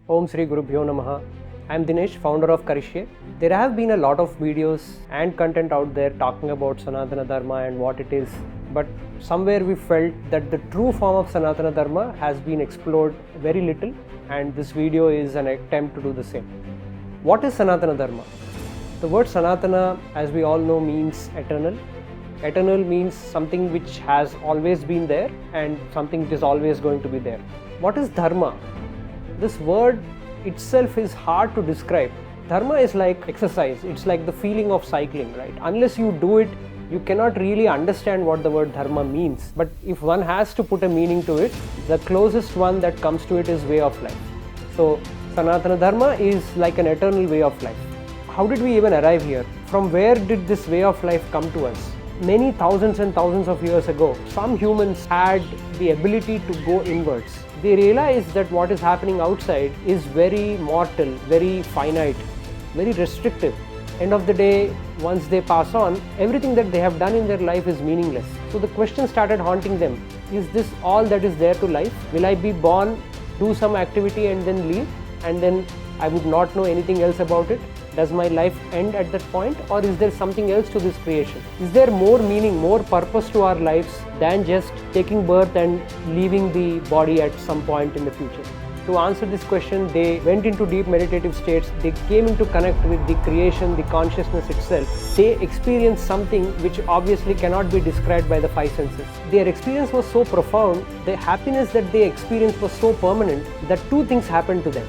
Om Sri Gurubhyo Namaha. I am Dinesh, founder of Karishye. There have been a lot of videos and content out there talking about Sanatana Dharma and what it is, but somewhere we felt that the true form of Sanatana Dharma has been explored very little, and this video is an attempt to do the same. What is Sanatana Dharma? The word Sanatana, as we all know, means eternal. Eternal means something which has always been there and something which is always going to be there. What is Dharma? This word itself is hard to describe. Dharma is like exercise, it's like the feeling of cycling, right? Unless you do it, you cannot really understand what the word dharma means. But if one has to put a meaning to it, the closest one that comes to it is way of life. So Sanatana Dharma is like an eternal way of life. How did we even arrive here? From where did this way of life come to us? Many thousands and thousands of years ago, some humans had the ability to go inwards. They realized that what is happening outside is very mortal, very finite, very restrictive. End of the day, once they pass on, everything that they have done in their life is meaningless. So the question started haunting them. Is this all that is there to life? Will I be born, do some activity and then leave, and then I would not know anything else about it? Does my life end at that point, or is there something else to this creation? Is there more meaning, more purpose to our lives than just taking birth and leaving the body at some point in the future? To answer this question, they went into deep meditative states. They came into connect with the creation, the consciousness itself. They experienced something which obviously cannot be described by the five senses. Their experience was so profound, the happiness that they experienced was so permanent that two things happened to them.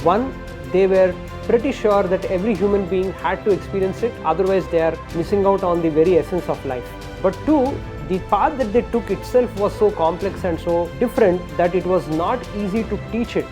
One, they were pretty sure that every human being had to experience it, otherwise they are missing out on the very essence of life. But two, the path that they took itself was so complex and so different that it was not easy to teach it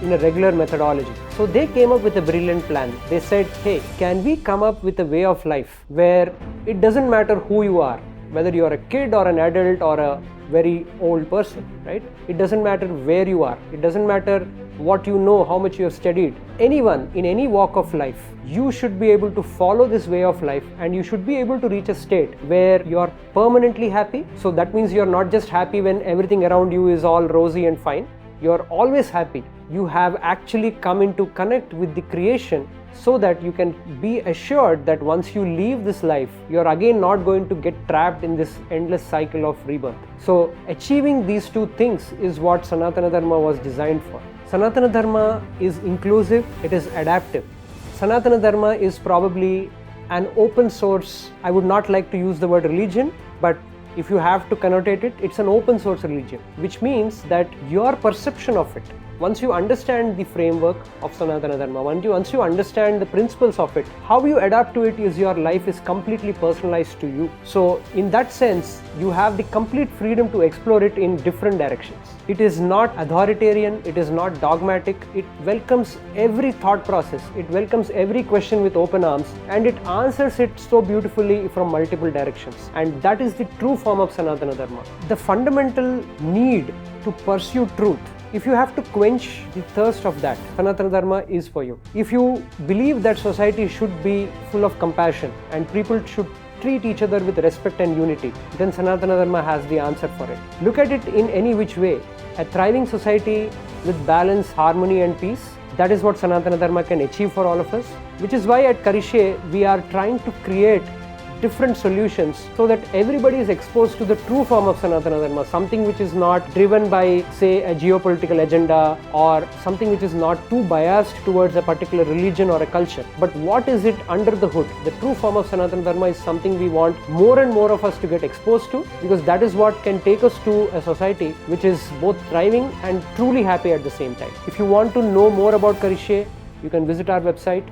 in a regular methodology. So they came up with a brilliant plan. They said, hey, can we come up with a way of life where it doesn't matter who you are, whether you are a kid or an adult or a very old person, right? It doesn't matter where you are. It doesn't matter what you know, how much you have studied. Anyone in any walk of life, you should be able to follow this way of life, and you should be able to reach a state where you are permanently happy. So that means you are not just happy when everything around you is all rosy and fine. You are always happy. You have actually come into connect with the creation so that you can be assured that once you leave this life, you are again not going to get trapped in this endless cycle of rebirth. So achieving these two things is what Sanatana Dharma was designed for. Sanatana Dharma is inclusive, it is adaptive. Sanatana Dharma is probably an open source. I would not like to use the word religion, but if you have to connotate it, it's an open source religion, which means that your perception of it, once you understand the framework of Sanatana Dharma, once you understand the principles of it, how you adapt to it is your life is completely personalized to you. So in that sense, you have the complete freedom to explore it in different directions. It is not authoritarian, it is not dogmatic, it welcomes every thought process, it welcomes every question with open arms, and it answers it so beautifully from multiple directions. And that is the true form of Sanatana Dharma. The fundamental need to pursue truth, if you have to quench the thirst of that, Sanatana Dharma is for you. If you believe that society should be full of compassion and people should treat each other with respect and unity, then Sanatana Dharma has the answer for it. Look at it in any which way. A thriving society with balance, harmony and peace, that is what Sanatana Dharma can achieve for all of us. Which is why at Karishye, we are trying to create different solutions so that everybody is exposed to the true form of Sanatana Dharma, something which is not driven by, say, a geopolitical agenda or something which is not too biased towards a particular religion or a culture. But what is it under the hood? The true form of Sanatana Dharma is something we want more and more of us to get exposed to, because that is what can take us to a society which is both thriving and truly happy at the same time. If you want to know more about Karishye, you can visit our website.